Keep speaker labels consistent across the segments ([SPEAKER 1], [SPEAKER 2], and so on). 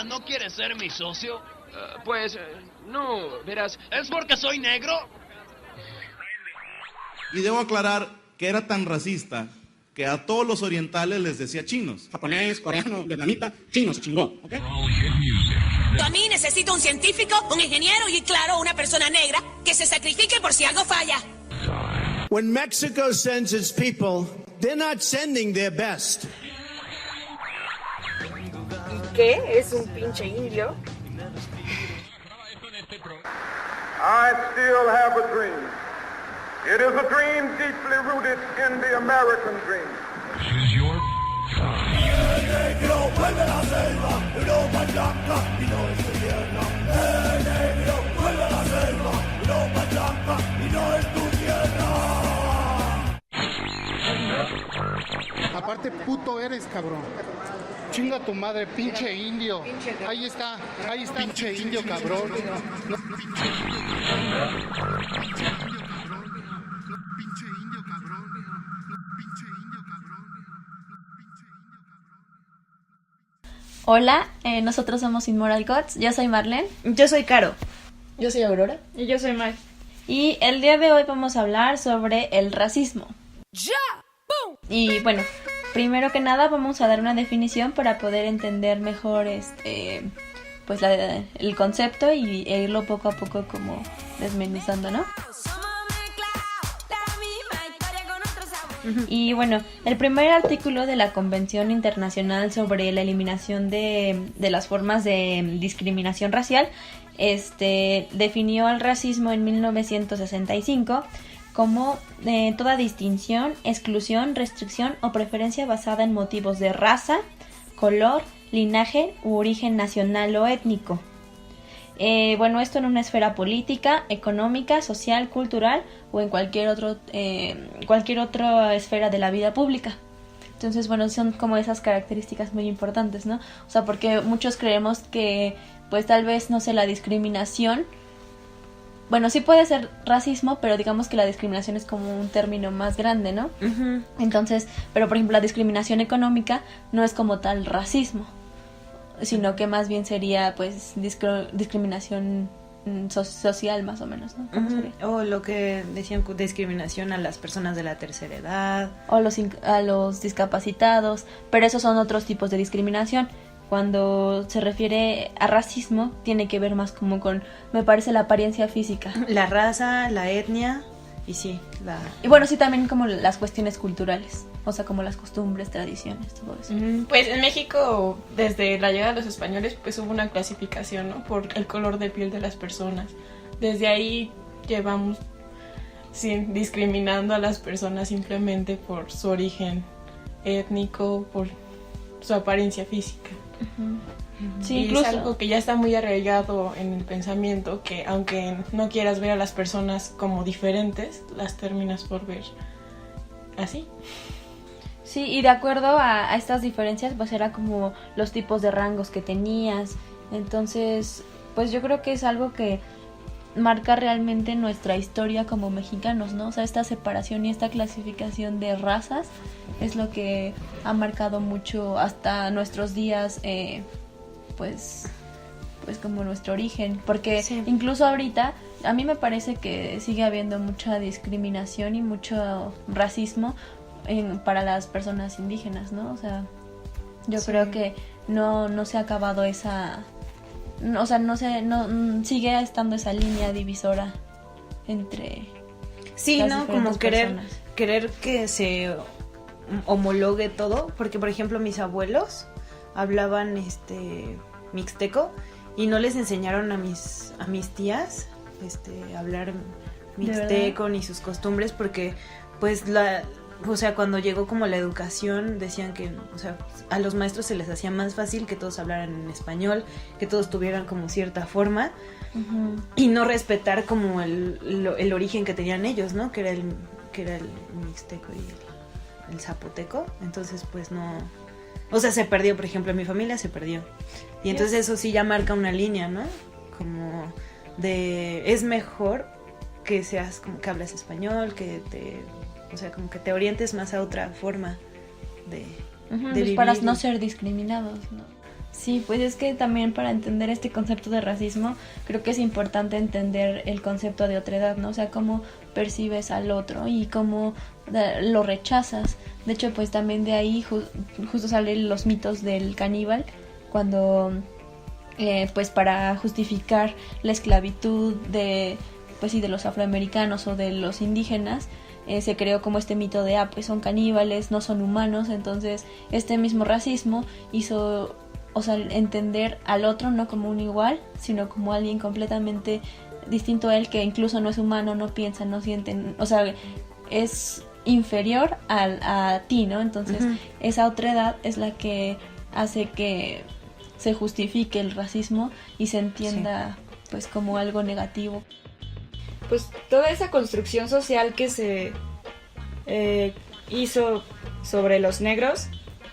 [SPEAKER 1] ¿No quieres ser mi socio?
[SPEAKER 2] No, verás...
[SPEAKER 1] ¿Es porque soy negro?
[SPEAKER 3] Y debo aclarar que era tan racista que a todos los orientales les decía chinos.
[SPEAKER 4] Japonés, coreano, vietnamita, chino se chingó, ¿ok?
[SPEAKER 5] A mí necesito un científico, un ingeniero y, claro, una persona negra que se sacrifique por si algo falla.
[SPEAKER 6] When Mexico sends its people, they're not sending their best.
[SPEAKER 7] ¿Qué? ¿Es un pinche indio?
[SPEAKER 8] I still have a dream. It is a dream deeply rooted in the American dream.
[SPEAKER 9] Choose your
[SPEAKER 10] Aparte, puto eres, cabrón. Chinga tu madre, pinche indio. Ahí está, pinche indio, cabrón.
[SPEAKER 11] Hola, nosotros somos Inmoral Gods. Yo soy Marlene.
[SPEAKER 12] Yo soy Caro.
[SPEAKER 13] Yo soy Aurora.
[SPEAKER 7] Y yo soy Mai.
[SPEAKER 11] Y el día de hoy vamos a hablar sobre el racismo.
[SPEAKER 5] ¡Ya! ¡Bum!
[SPEAKER 11] Y bueno, primero que nada vamos a dar una definición para poder entender mejor pues el concepto y irlo poco a poco como desmenuzando, ¿no? Y bueno, el primer artículo de la Convención Internacional sobre la Eliminación de las formas de discriminación racial definió al racismo en 1965 como toda distinción, exclusión, restricción o preferencia basada en motivos de raza, color, linaje u origen nacional o étnico. Bueno, esto en una esfera política, económica, social, cultural o en cualquier otra esfera de la vida pública. Entonces, bueno, son como esas características muy importantes, ¿no? O sea, porque muchos creemos que, pues tal vez, no sé, la discriminación, bueno, sí puede ser racismo, pero digamos que la discriminación es como un término más grande, ¿no?
[SPEAKER 12] Uh-huh.
[SPEAKER 11] Entonces, pero por ejemplo, la discriminación económica no es como tal racismo, sino que más bien sería pues discriminación social más o menos, ¿no?
[SPEAKER 12] Uh-huh. O lo que decían, discriminación a las personas de la tercera edad.
[SPEAKER 11] O a los discapacitados, pero esos son otros tipos de discriminación. Cuando se refiere a racismo, tiene que ver más como con, me parece, la apariencia física.
[SPEAKER 12] La raza, la etnia, y sí,
[SPEAKER 11] Y bueno, sí, también como las cuestiones culturales. O sea, como las costumbres, tradiciones, todo eso.
[SPEAKER 7] Pues en México, desde la llegada de los españoles, pues hubo una clasificación, ¿no? Por el color de piel de las personas. Desde ahí llevamos discriminando a las personas simplemente por su origen étnico, por su apariencia física.
[SPEAKER 11] Uh-huh. Sí,
[SPEAKER 7] y
[SPEAKER 11] incluso
[SPEAKER 7] es algo que ya está muy arraigado en el pensamiento, que aunque no quieras ver a las personas como diferentes, las terminas por ver así.
[SPEAKER 11] Sí, y de acuerdo a estas diferencias, pues era como los tipos de rangos que tenías. Entonces, pues yo creo que es algo que marca realmente nuestra historia como mexicanos, ¿no? O sea, esta separación y esta clasificación de razas es lo que ha marcado mucho hasta nuestros días, pues como nuestro origen. Porque sí, incluso ahorita, a mí me parece que sigue habiendo mucha discriminación y mucho racismo para las personas indígenas, ¿no? O sea, yo creo que no se ha acabado esa, o sea, no sigue estando esa línea divisora entre las
[SPEAKER 12] ¿no? Como
[SPEAKER 11] personas.
[SPEAKER 12] querer que se homologue todo, porque por ejemplo mis abuelos hablaban mixteco y no les enseñaron a mis tías hablar mixteco ni sus costumbres, porque pues o sea, cuando llegó como la educación, decían que, o sea, a los maestros se les hacía más fácil que todos hablaran en español, que todos tuvieran como cierta forma, uh-huh, y no respetar como el origen que tenían ellos, ¿no? Que era el mixteco y el zapoteco. Entonces, pues no, o sea, se perdió, por ejemplo, en mi familia se perdió. Y entonces eso sí ya marca una línea, ¿no? Como es mejor que seas como que hables español, o sea, como que te orientes más a otra forma de
[SPEAKER 11] uh-huh,
[SPEAKER 12] vivir.
[SPEAKER 11] Para no ser discriminados, ¿no? Sí, pues es que también para entender este concepto de racismo, creo que es importante entender el concepto de otredad, ¿no? O sea, cómo percibes al otro y cómo lo rechazas. De hecho, pues también de ahí justo salen los mitos del caníbal, cuando pues para justificar la esclavitud de pues sí, de los afroamericanos o de los indígenas, se creó como este mito de pues son caníbales, no son humanos. Entonces este mismo racismo hizo, o sea, entender al otro no como un igual, sino como alguien completamente distinto a él, que incluso no es humano, no piensa, no siente, o sea, es inferior a ti, ¿no? Entonces esa otredad es la que hace que se justifique el racismo y se entienda pues como algo negativo.
[SPEAKER 9] Pues toda esa construcción social que se hizo sobre los negros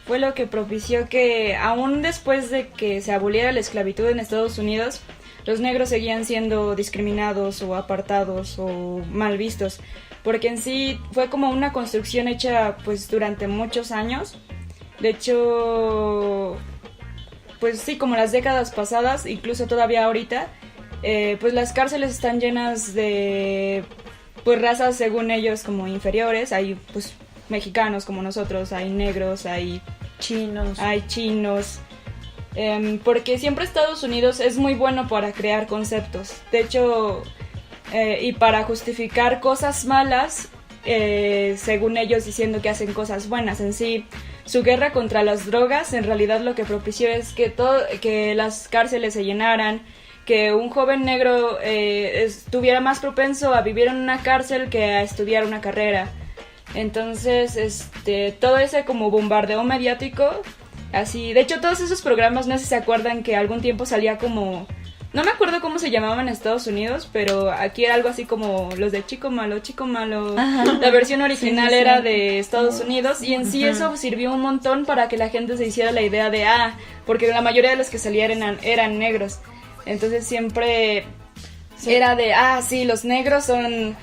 [SPEAKER 9] fue lo que propició que, aún después de que se aboliera la esclavitud en Estados Unidos, los negros seguían siendo discriminados o apartados o mal vistos, porque en sí fue como una construcción hecha pues durante muchos años. De hecho, pues sí, como las décadas pasadas, incluso todavía ahorita, pues las cárceles están llenas de pues razas según ellos como inferiores. Hay pues mexicanos como nosotros, hay negros, hay chinos, porque siempre Estados Unidos es muy bueno para crear conceptos. De hecho, y para justificar cosas malas, según ellos diciendo que hacen cosas buenas. En sí, su guerra contra las drogas en realidad lo que propició es que las cárceles se llenaran, que un joven negro estuviera más propenso a vivir en una cárcel que a estudiar una carrera. Entonces, todo ese como bombardeo mediático, así, de hecho todos esos programas, no sé si se acuerdan que algún tiempo salía como, no me acuerdo cómo se llamaban en Estados Unidos, pero aquí era algo así como los de Chico Malo. Ajá. La versión original era de Estados Unidos, y en sí eso sirvió un montón para que la gente se hiciera la idea de, porque la mayoría de los que salían eran negros. Entonces siempre era de, sí, los negros son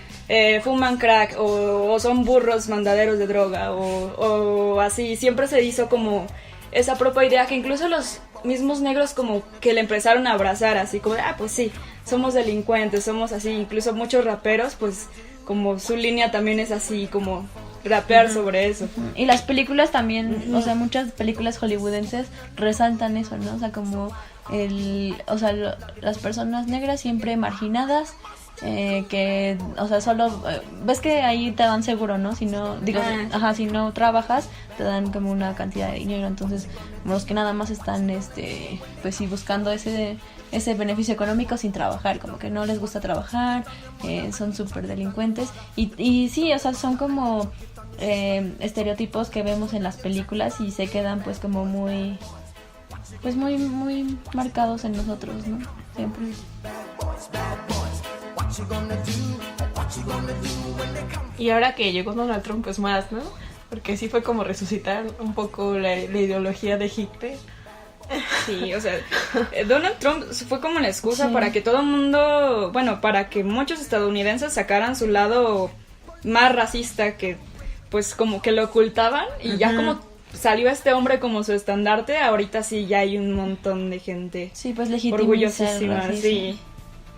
[SPEAKER 9] fuman crack o son burros mandaderos de droga o así. Siempre se hizo como esa propia idea que incluso los mismos negros como que le empezaron a abrazar, así como pues sí, somos delincuentes, somos así. Incluso muchos raperos, pues como su línea también es así, como rapear sobre eso.
[SPEAKER 11] Y las películas también, o sea, muchas películas hollywoodenses resaltan eso, ¿no? O sea, como las personas negras siempre marginadas, que, o sea, solo ves que ahí te dan seguro, ¿no? Si no, si no trabajas, te dan como una cantidad de dinero. Entonces, como los que nada más están, pues sí, buscando ese beneficio económico sin trabajar, como que no les gusta trabajar, son súper delincuentes. Y sí, o sea, son como estereotipos que vemos en las películas y se quedan pues como muy marcados en nosotros, ¿no? Siempre.
[SPEAKER 7] Y ahora que llegó Donald Trump, pues más, ¿no? Porque sí fue como resucitar un poco la ideología de Hitler.
[SPEAKER 9] Sí, o sea, Donald Trump fue como la excusa para que todo el mundo, para que muchos estadounidenses sacaran su lado más racista, que pues como que lo ocultaban, y ya como salió este hombre como su estandarte, ahorita sí ya hay un montón de gente
[SPEAKER 11] pues
[SPEAKER 9] orgullosísima, sí.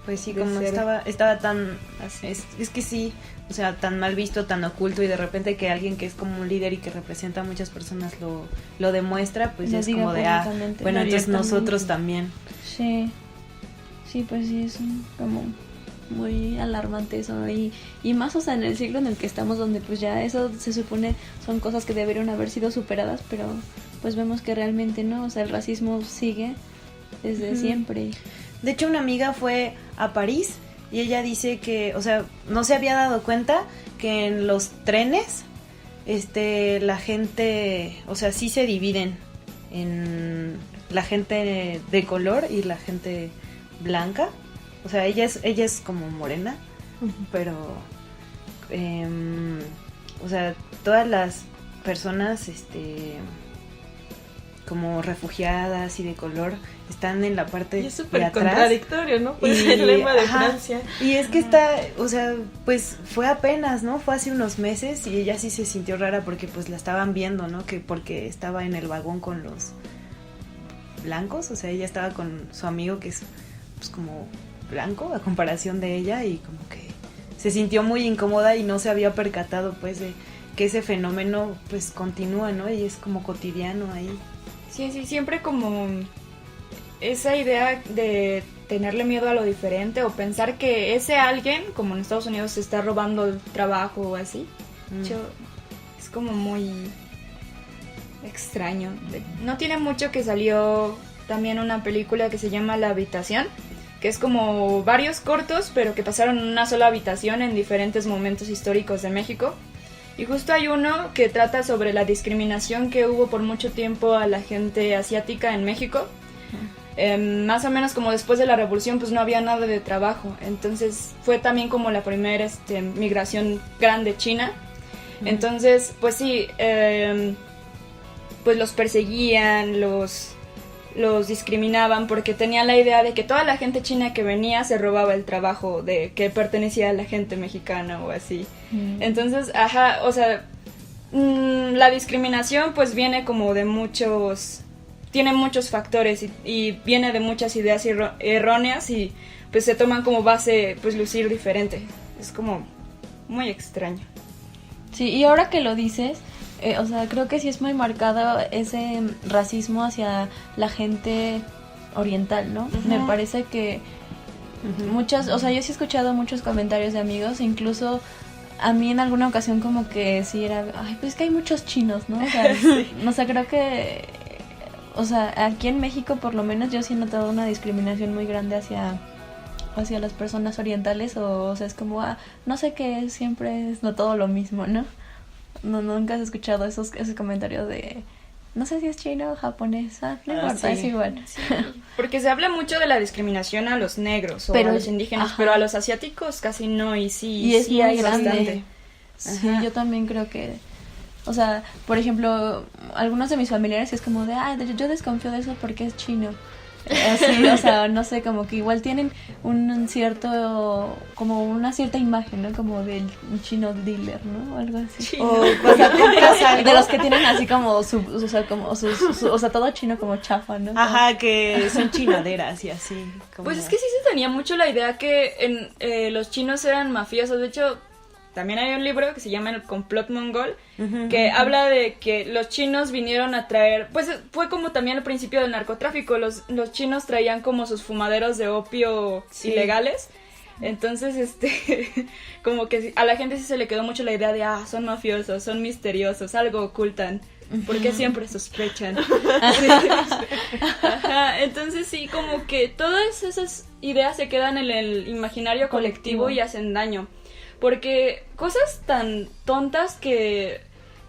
[SPEAKER 12] Pues sí, como estaba tan, es que sí, o sea, tan mal visto, tan oculto, y de repente que alguien que es como un líder y que representa a muchas personas lo demuestra, pues ya es como de, entonces nosotros también.
[SPEAKER 11] Sí, pues sí, es como muy alarmante eso, y más, o sea, en el siglo en el que estamos, donde pues ya eso se supone son cosas que deberían haber sido superadas, pero pues vemos que realmente no, o sea, el racismo sigue desde siempre.
[SPEAKER 12] De hecho, una amiga fue a París y ella dice que, o sea, no se había dado cuenta que en los trenes, la gente, o sea, sí se dividen en la gente de color y la gente blanca. O sea, ella es como morena, pero, o sea, todas las personas, como refugiadas y de color, están en la parte de atrás.
[SPEAKER 7] Y es súper contradictorio, ¿no? Pues el lema de Francia.
[SPEAKER 12] Y es que o sea, pues fue apenas, ¿no? Fue hace unos meses, y ella sí se sintió rara porque pues la estaban viendo, ¿no? Que porque estaba en el vagón con blancos, o sea, ella estaba con su amigo que es pues como blanco a comparación de ella y como que se sintió muy incómoda y no se había percatado pues de que ese fenómeno pues continúa, ¿no? Y es como cotidiano ahí.
[SPEAKER 9] Sí, siempre como esa idea de tenerle miedo a lo diferente o pensar que ese alguien, como en Estados Unidos, se está robando el trabajo o así. Es como muy extraño. No tiene mucho que salió también una película que se llama La Habitación, que es como varios cortos, pero que pasaron en una sola habitación en diferentes momentos históricos de México. Y justo hay uno que trata sobre la discriminación que hubo por mucho tiempo a la gente asiática en México. Más o menos como después de la revolución pues no había nada de trabajo, entonces fue también como la primera migración grande china. Entonces pues sí, pues los perseguían, los discriminaban porque tenían la idea de que toda la gente china que venía se robaba el trabajo de que pertenecía a la gente mexicana o así. Entonces, o sea, la discriminación pues viene como de tiene muchos factores y viene de muchas ideas erróneas y pues se toman como base pues lucir diferente. Es como muy extraño.
[SPEAKER 11] Sí, y ahora que lo dices, o sea, creo que sí es muy marcado ese racismo hacia la gente oriental, ¿no? Me parece que muchas, o sea, yo sí he escuchado muchos comentarios de amigos, incluso a mí en alguna ocasión como que sí era, ay, pues es que hay muchos chinos, ¿no? O sea, o sea, creo que, o sea, aquí en México por lo menos yo sí he notado una discriminación muy grande hacia las personas orientales, o sea, es como, no sé qué, siempre es no todo lo mismo, ¿no? No, nunca has escuchado esos comentarios de no sé si es chino o japonés, no importa, sí, es igual.
[SPEAKER 9] Sí. Porque se habla mucho de la discriminación a los negros o a los indígenas, pero a los asiáticos casi no, y sí hay bastante.
[SPEAKER 11] Sí, yo también creo que, o sea, por ejemplo, algunos de mis familiares es como de, yo desconfío de eso porque es chino. Así, o sea, no sé, como que igual tienen un cierto, como una cierta imagen, ¿no? Como del chino dealer, ¿no? O algo así.
[SPEAKER 12] O cuando compras algo.
[SPEAKER 11] De los que tienen así como o sea, todo chino como chafa, ¿no?
[SPEAKER 12] Ajá, que son chinaderas y así. Como...
[SPEAKER 9] Pues es que sí se tenía mucho la idea que los chinos eran mafiosos. De hecho, también hay un libro que se llama El complot mongol, que habla de que los chinos vinieron a traer, pues fue como también el principio del narcotráfico, los chinos traían como sus fumaderos de opio ilegales, entonces como que a la gente sí se le quedó mucho la idea de, son mafiosos, son misteriosos, algo ocultan, porque siempre sospechan. Entonces sí, como que todas esas ideas se quedan en el imaginario colectivo y hacen daño. Porque cosas tan tontas que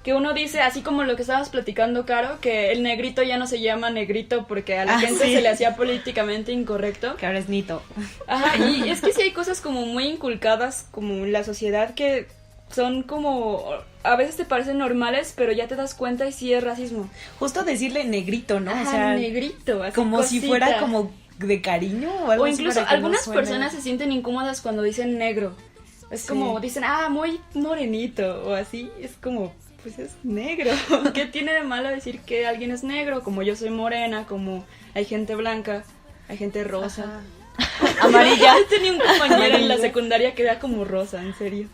[SPEAKER 9] uno dice, así como lo que estabas platicando, Caro, que el negrito ya no se llama negrito porque a la gente se le hacía políticamente incorrecto.
[SPEAKER 12] Que ahora es nito.
[SPEAKER 9] Ajá, y es que sí hay cosas como muy inculcadas como en la sociedad que son como, a veces te parecen normales, pero ya te das cuenta y sí es racismo.
[SPEAKER 12] Justo decirle negrito, ¿no?
[SPEAKER 9] Ajá,
[SPEAKER 12] o sea,
[SPEAKER 9] negrito, así
[SPEAKER 12] como
[SPEAKER 9] cosita.
[SPEAKER 12] si fuera como de cariño o algo así.
[SPEAKER 9] O incluso algunas personas se sienten incómodas cuando dicen negro. Es como, dicen, muy morenito, o así, es como, pues es negro. ¿Qué tiene de malo decir que alguien es negro? Como yo soy morena, como hay gente blanca, hay gente rosa.
[SPEAKER 11] Amarilla.
[SPEAKER 9] Yo tenía un compañero en la secundaria que era como rosa, en serio.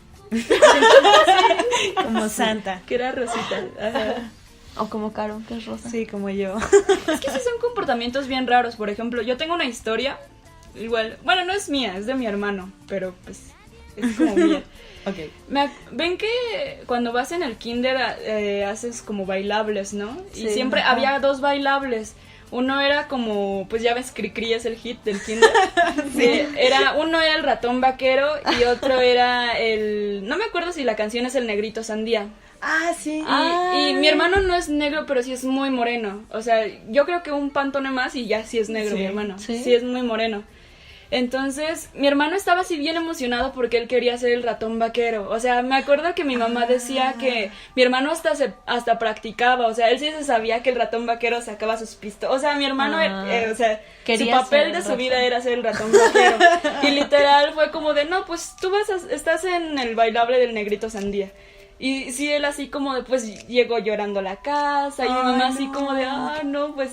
[SPEAKER 12] Como Santa.
[SPEAKER 9] Que era rosita. Ajá.
[SPEAKER 11] O como Caro, que es rosa.
[SPEAKER 12] Sí, como yo.
[SPEAKER 9] Es que sí son comportamientos bien raros. Por ejemplo, yo tengo una historia, igual, bueno, no es mía, es de mi hermano, pero pues... es como mía.
[SPEAKER 12] Okay.
[SPEAKER 9] Ven que cuando vas en el kinder haces como bailables, ¿no?
[SPEAKER 11] Sí,
[SPEAKER 9] y siempre había 2 bailables. Uno era como, pues ya ves, Cricri es el hit del kinder. Sí. Uno era el ratón vaquero y otro era no me acuerdo si la canción es el negrito sandía.
[SPEAKER 12] Sí.
[SPEAKER 9] Y mi hermano no es negro, pero sí es muy moreno. O sea, yo creo que un pantone más y ya sí es negro, mi hermano. Sí es muy moreno. Entonces, mi hermano estaba así bien emocionado porque él quería ser el ratón vaquero. O sea, me acuerdo que mi mamá decía que mi hermano hasta practicaba. O sea, él sí se sabía que el ratón vaquero sacaba sus pistolas. O sea, mi hermano, o sea, su papel de su vida era ser el ratón vaquero. Y literal fue como de, no, pues tú estás en el bailable del negrito sandía. Y sí, él así como de, pues llegó llorando a la casa. Y mi mamá así como de, no, pues...